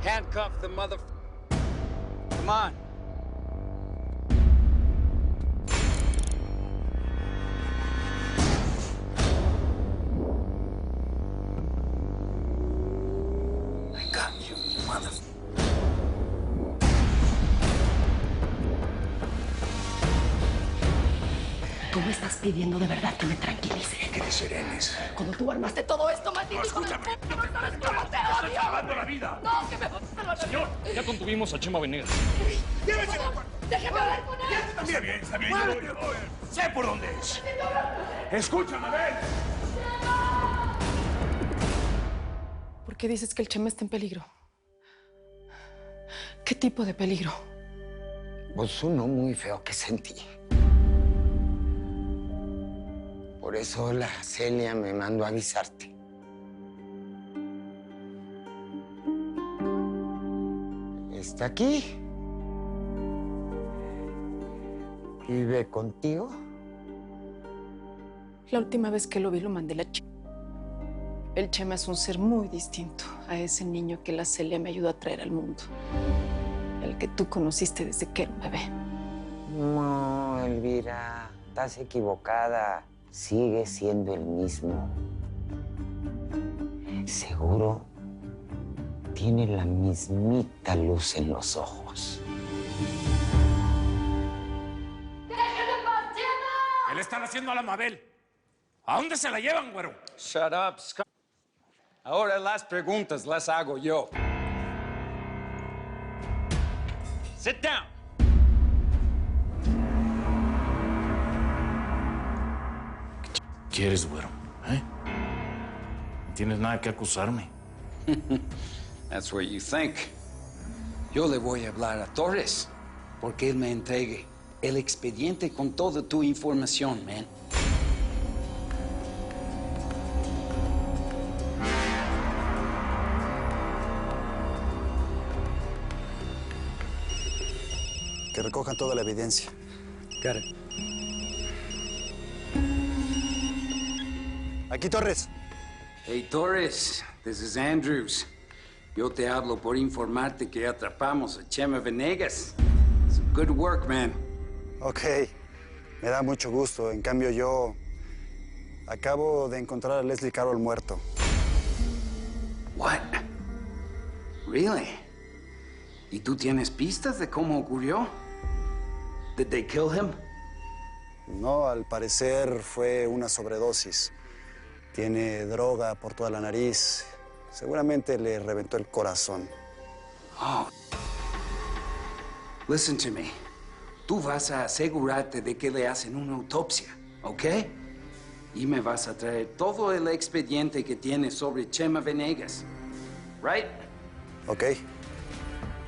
Handcuff the mother... Come on. I got you, mother... Tú me estás pidiendo de verdad que me tranquilice. Que te serenes. Cuando tú armaste todo esto, maldito hijo de Escúchame. puta, no sabes cómo te ¡Estás odio. salvando la vida! No, que me vas a salvar la vida. Ya contuvimos a Chema Venegas. ¡Llévese! Déjame hablar con él. Está bien, está bien. Yo voy. Sé por dónde es. Escúchame, ven. ¿Por qué dices que el Chema está en peligro? ¿Qué tipo de peligro? Pues uno muy feo que sentí. Por eso la Celia me mandó a avisarte. ¿Está aquí? ¿Vive contigo? La última vez que lo vi lo mandé a la chica. El Chema es un ser muy distinto a ese niño que la Celia me ayudó a traer al mundo. El que tú conociste desde que era un bebé. No, Elvira, estás equivocada. Sigue siendo el mismo. Seguro tiene la mismita luz en los ojos. ¿Qué le están haciendo a la Mabel? ¿A dónde se la llevan, güero? Shut up, Scott. Ahora las preguntas las hago yo. Sit down. ¿Quieres, güero? ¿Eh? No tienes nada que acusarme. That's what you think. Yo le voy a hablar a Torres porque él me entregue el expediente con toda tu información, man. Que recojan toda la evidencia. Got it. Aquí, Torres. Hey, Torres, this is Andrews. Yo te hablo por informarte que atrapamos a Chema Venegas. Some good work, man. Ok, me da mucho gusto. En cambio, yo acabo de encontrar a Leslie Carroll muerto. What? Really? ¿Y tú tienes pistas de cómo ocurrió? Did they kill him? No, al parecer fue una sobredosis. Tiene droga por toda la nariz. Seguramente le reventó el corazón. Oh. Listen to me. Tú vas a asegurarte de que le hacen una autopsia, ¿ok? Y me vas a traer todo el expediente que tienes sobre Chema Venegas. Right? Ok.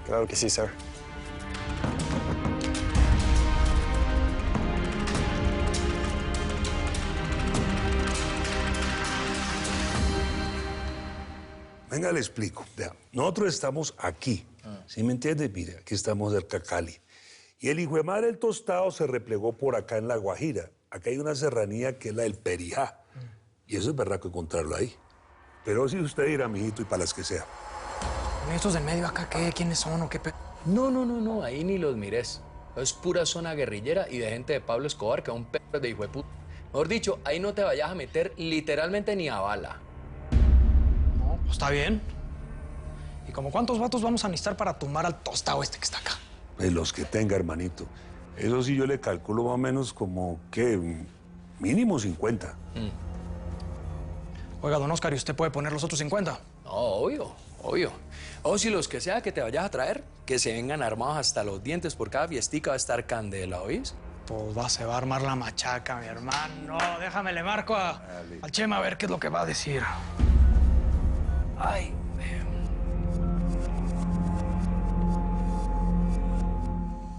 Claro que sí, sir. Venga, le explico. Vea, nosotros estamos aquí. ¿Sí me entiende? Mire, aquí estamos cerca de Cali. Y el hijo de madre del Tostado se replegó por acá en La Guajira. Acá hay una serranía que es la del Perijá. Y eso es verdad que encontrarlo ahí. Pero si usted dirá, mijito, y para las que sea. ¿Estos del medio acá qué? ¿Quiénes son o qué? No, ahí ni los mires. Es pura zona guerrillera y de gente de Pablo Escobar, que es un perro de hijo de puta. Mejor dicho, ahí no te vayas a meter literalmente ni a bala. No, pues está bien. ¿Y como cuántos vatos vamos a necesitar para tumbar al tostado este que está acá? Pues los que tenga, hermanito. Eso sí yo le calculo más o menos como, ¿qué? Mínimo 50. Oiga, don Oscar, ¿y usted puede poner los otros 50? No, obvio. O si los que sea que te vayas a traer, que se vengan armados hasta los dientes, por cada fiestica va a estar candela, ¿oís? Pues se va a armar la machaca, mi hermano. Déjame, le marco al Chema a ver qué es lo que va a decir. Ay,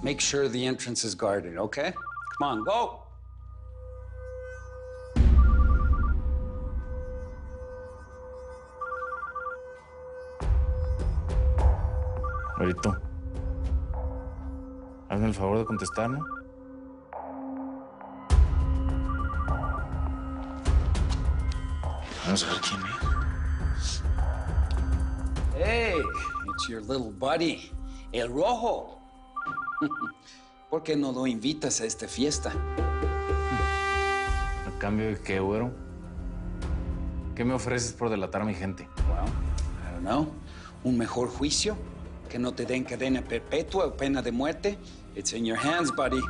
Make sure the entrance is guarded, okay? Come on, go! Güerito, hazme el favor de contestar, ¿no? Vamos a ver quién es. Hey, It's your little buddy, el rojo. ¿Por qué no lo invitas a esta fiesta? ¿A cambio de qué, güero? ¿Qué me ofreces por delatar a mi gente? Well, I don't know. ¿Un mejor juicio? ¿Que no te den cadena perpetua o pena de muerte? It's in your hands, buddy.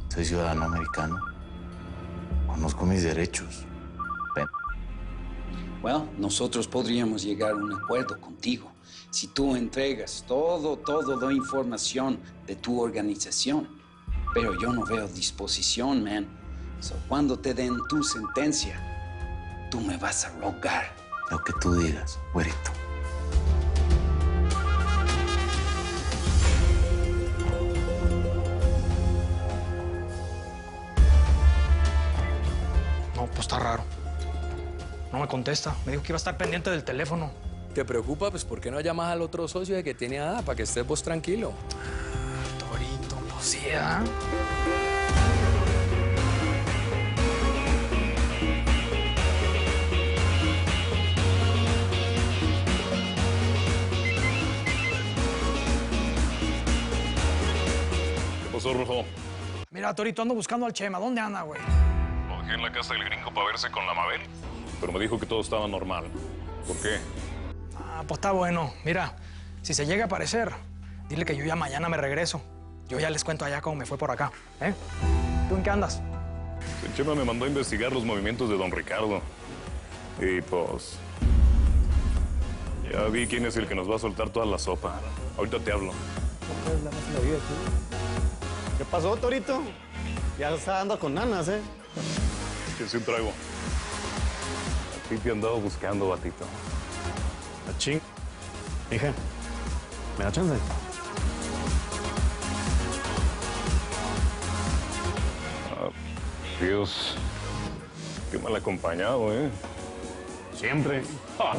Soy ciudadano americano. Conozco mis derechos. Well, nosotros podríamos llegar a un acuerdo contigo si tú entregas toda la información de tu organización. Pero yo no veo disposición, man. So, cuando te den tu sentencia, tú me vas a rogar. Lo que tú digas, güerito. No, pues está raro. No me contesta. Me dijo que iba a estar pendiente del teléfono. ¿Te preocupa? Pues ¿por qué no llamas al otro socio de que tiene Ada para que estés vos tranquilo? Torito, pues sí, ¿ah? ¿Qué pasó, Rojo? Mira, Torito, ando buscando al Chema. ¿Dónde anda, güey? Lo dejé en la casa del gringo para verse con la Mabel, pero me dijo que todo estaba normal. ¿Por qué? Ah, pues está bueno. Mira, si se llega a aparecer, dile que yo ya mañana me regreso. Yo ya les cuento allá cómo me fue por acá, ¿eh? ¿Tú en qué andas? El Chema me mandó a investigar los movimientos de don Ricardo. Y pues... ya vi quién es el que nos va a soltar toda la sopa. Ahorita te hablo. ¿Qué pasó, Torito? Ya está andando con nanas, ¿eh? Échense un trago. A ti te he andado buscando, batito. Achín. Hija, ¿me da chance? Dios, qué mal acompañado, ¿eh? Siempre. ¡Ah!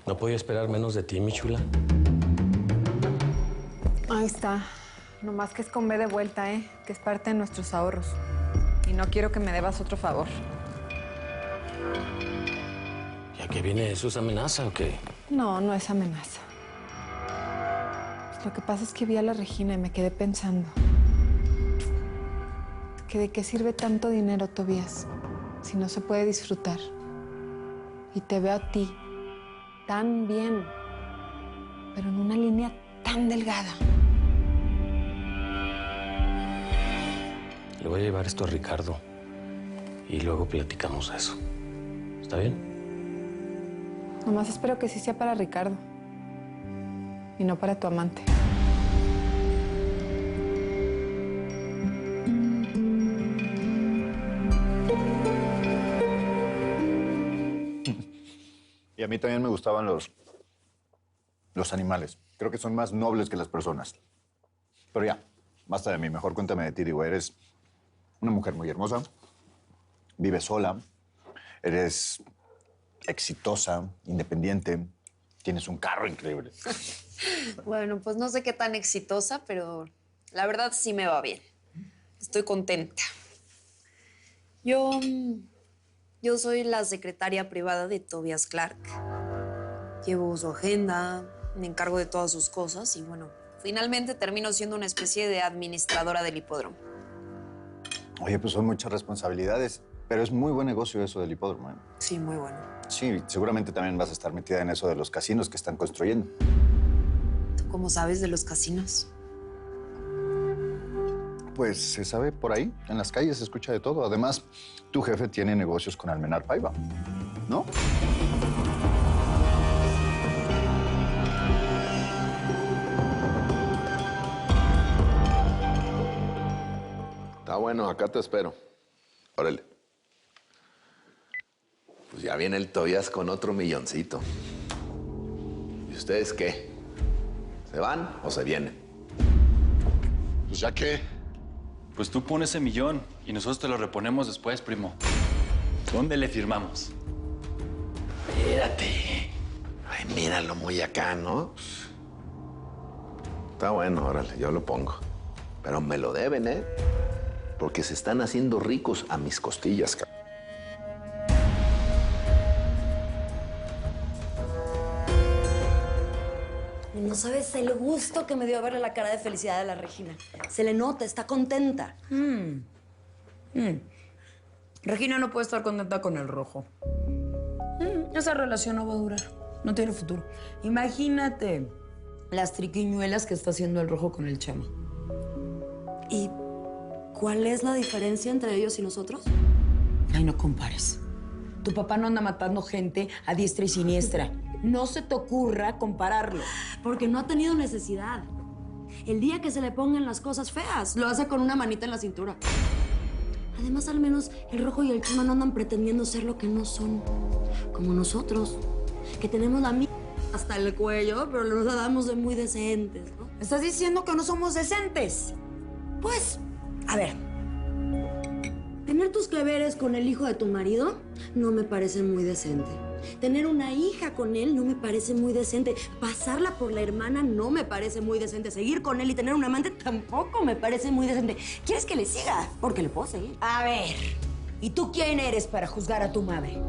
No podía esperar menos de ti, mi chula. Ahí está. Nomás que es con B de vuelta, ¿eh? Que es parte de nuestros ahorros. Y no quiero que me debas otro favor. ¿Ya que viene eso? ¿Es amenaza o qué? No, no es amenaza. Lo que pasa es que vi a la Regina y me quedé pensando. Que de qué sirve tanto dinero, Tobías, si no se puede disfrutar. Y te veo a ti tan bien, pero en una línea tan delgada. Le voy a llevar esto a Ricardo y luego platicamos eso. ¿Está bien? Nomás espero que sí sea para Ricardo y no para tu amante. Y a mí también me gustaban los animales. Creo que son más nobles que las personas. Pero ya, basta de mí. Mejor cuéntame de ti, digo. Eres una mujer muy hermosa, vives sola, eres exitosa, independiente, tienes un carro increíble. Bueno, pues no sé qué tan exitosa, pero la verdad sí me va bien. Estoy contenta. Yo soy la secretaria privada de Tobias Clark. Llevo su agenda, me encargo de todas sus cosas y bueno, finalmente termino siendo una especie de administradora del hipódromo. Oye, pues son muchas responsabilidades, pero es muy buen negocio eso del hipódromo, ¿eh? Sí, muy bueno. Sí, seguramente también vas a estar metida en eso de los casinos que están construyendo. ¿Tú cómo sabes de los casinos? Pues se sabe por ahí, en las calles se escucha de todo. Además, tu jefe tiene negocios con Almenar Paiva, ¿no? Está bueno, acá te espero. Órale. Pues ya viene el Tobías con otro milloncito. ¿Y ustedes qué? ¿Se van o se vienen? Pues ya qué. Pues tú pones ese millón y nosotros te lo reponemos después, primo. ¿Dónde le firmamos? Espérate. Ay, míralo muy acá, ¿no? Está bueno, órale, yo lo pongo. Pero me lo deben, ¿eh? porque se están haciendo ricos a mis costillas, cabrón. Y no sabes el gusto que me dio verle la cara de felicidad a la Regina. Se le nota, está contenta. Regina no puede estar contenta con el rojo. Esa relación no va a durar. No tiene futuro. Imagínate las triquiñuelas que está haciendo el rojo con el Chema. ¿Y cuál es la diferencia entre ellos y nosotros? Ay, no compares. Tu papá no anda matando gente a diestra y siniestra. No se te ocurra compararlo. Porque no ha tenido necesidad. El día que se le pongan las cosas feas, lo hace con una manita en la cintura. Además, al menos el rojo y el Chema no andan pretendiendo ser lo que no son. Como nosotros, que tenemos la hasta el cuello, pero nos la damos de muy decentes, ¿no? ¿Estás diciendo que no somos decentes? Pues, a ver. Tener tus que veres con el hijo de tu marido no me parece muy decente. Tener una hija con él no me parece muy decente. Pasarla por la hermana no me parece muy decente. Seguir con él y tener un amante tampoco me parece muy decente. ¿Quieres que le siga? Porque le puedo seguir. A ver, ¿y tú quién eres para juzgar a tu madre?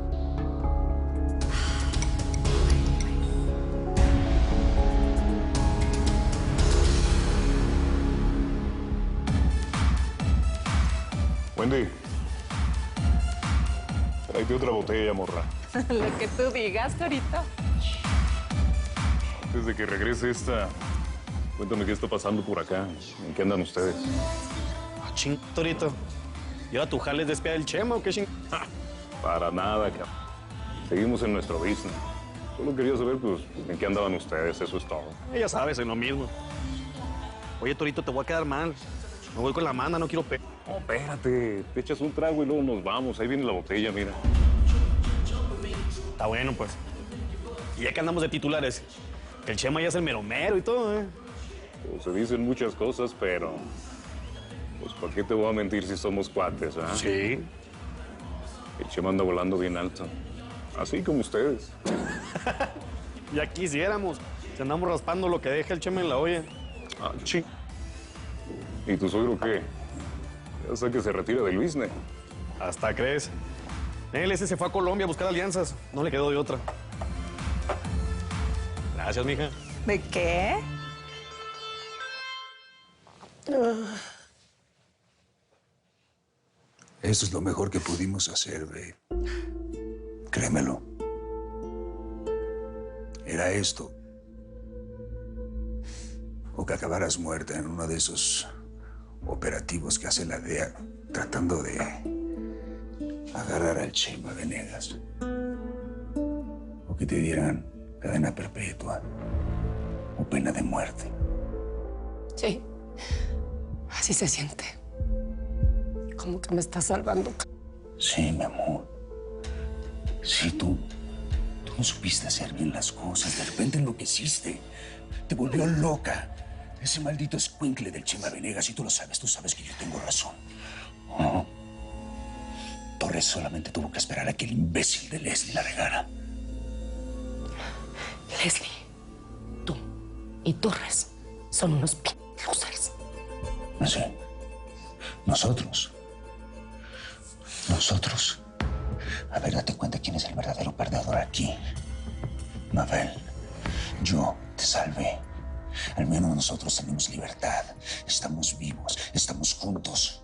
Wendy, tráete otra botella, morra. Lo que tú digas, Torito. Antes de que regrese esta, cuéntame qué está pasando por acá. ¿En qué andan ustedes? Ah, ching, Torito. ¿Y ahora tu jale es despiar el Chema o qué ching? Para nada, cabrón. Seguimos en nuestro business. Solo quería saber, pues, en qué andaban ustedes, eso es todo. Ya sabes, en lo mismo. Oye, Torito, te voy a quedar mal. Me voy con la manda, no quiero pe... No, espérate. Te echas un trago y luego nos vamos. Ahí viene la botella, mira. Está bueno, pues. Y ya que andamos de titulares, que el Chema ya es el mero mero y todo, ¿eh? Pues se dicen muchas cosas, pero... Pues, ¿por qué te voy a mentir si somos cuates, ah? Sí. El Chema anda volando bien alto. Así como ustedes. Ya quisiéramos. Si andamos raspando lo que deja el Chema en la olla. Ah, ching. ¿Y tu suegro qué? Ya sé que se retira del business. Hasta crees. Él ese se fue a Colombia a buscar alianzas. No le quedó de otra. Gracias, mija. ¿De qué? Eso es lo mejor que pudimos hacer, babe. Créemelo. Era esto. O que acabaras muerta en uno de esos operativos que hace la DEA tratando de agarrar al Chema Venegas. O que te dieran cadena perpetua o pena de muerte. Sí, así se siente. Como que me estás salvando. Sí, mi amor. Sí, tú no supiste hacer bien las cosas. De repente enloqueciste. Te volvió loca. Ese maldito escuincle del Chema Venegas, y tú sabes que yo tengo razón. ¿No? Torres solamente tuvo que esperar a que el imbécil de Leslie la regara. Leslie, tú y Torres son unos losers. No sé. Nosotros. A ver, date cuenta quién es el verdadero perdedor aquí. Mabel, yo te salvé. Al menos nosotros tenemos libertad. Estamos vivos, estamos juntos.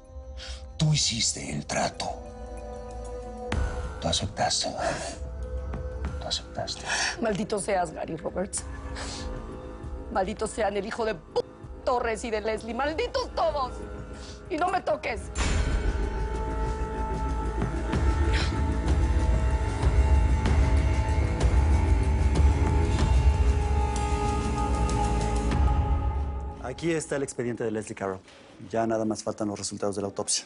Tú hiciste el trato. Tú aceptaste, Mabel. Tú aceptaste. Maldito seas, Gary Roberts. Malditos sean el hijo de Torres y de Leslie. ¡Malditos todos! Y no me toques. Aquí está el expediente de Leslie Carroll. Ya nada más faltan los resultados de la autopsia.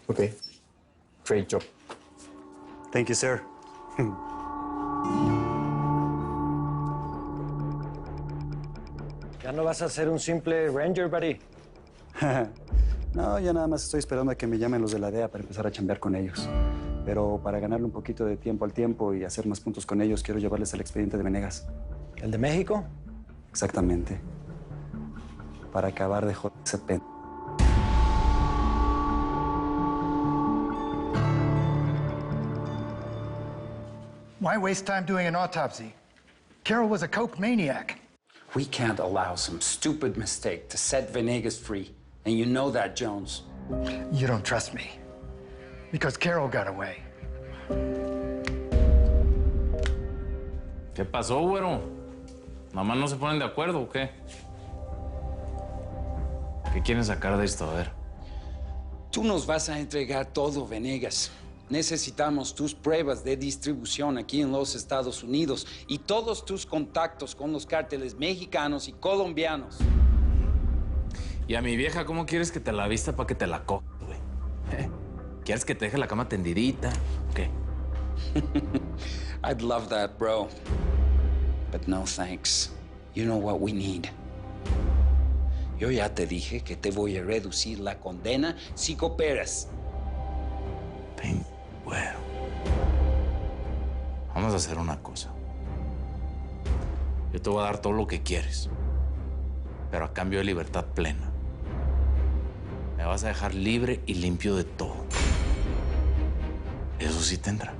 Ok. Great job. Thank you, sir. ¿Ya no vas a ser un simple ranger, buddy? No, ya nada más estoy esperando a que me llamen los de la DEA para empezar a chambear con ellos. Pero para ganarle un poquito de tiempo al tiempo y hacer más puntos con ellos, quiero llevarles el expediente de Venegas. ¿El de México? Exactamente. Para acabar de joder ese pen. Why waste time doing an autopsy? Carol was a coke maniac. We can't allow some stupid mistake to set Venegas free. And you know that, Jones. You don't trust me. Because Carol got away. ¿Qué pasó, güero? ¿Nada más no se ponen de acuerdo o qué? ¿Qué quieren sacar de esto? A ver. Tú nos vas a entregar todo, Venegas. Necesitamos tus pruebas de distribución aquí en los Estados Unidos y todos tus contactos con los cárteles mexicanos y colombianos. Y a mi vieja, ¿cómo quieres que te la vista para que te la coja, güey? ¿Quieres que te deje la cama tendidita? ¿O qué? I'd love that, bro. But no thanks. You know what we need. Yo ya te dije que te voy a reducir la condena si cooperas. Bueno. Vamos a hacer una cosa. Yo te voy a dar todo lo que quieres, pero a cambio de libertad plena. Me vas a dejar libre y limpio de todo. Eso sí tendrá.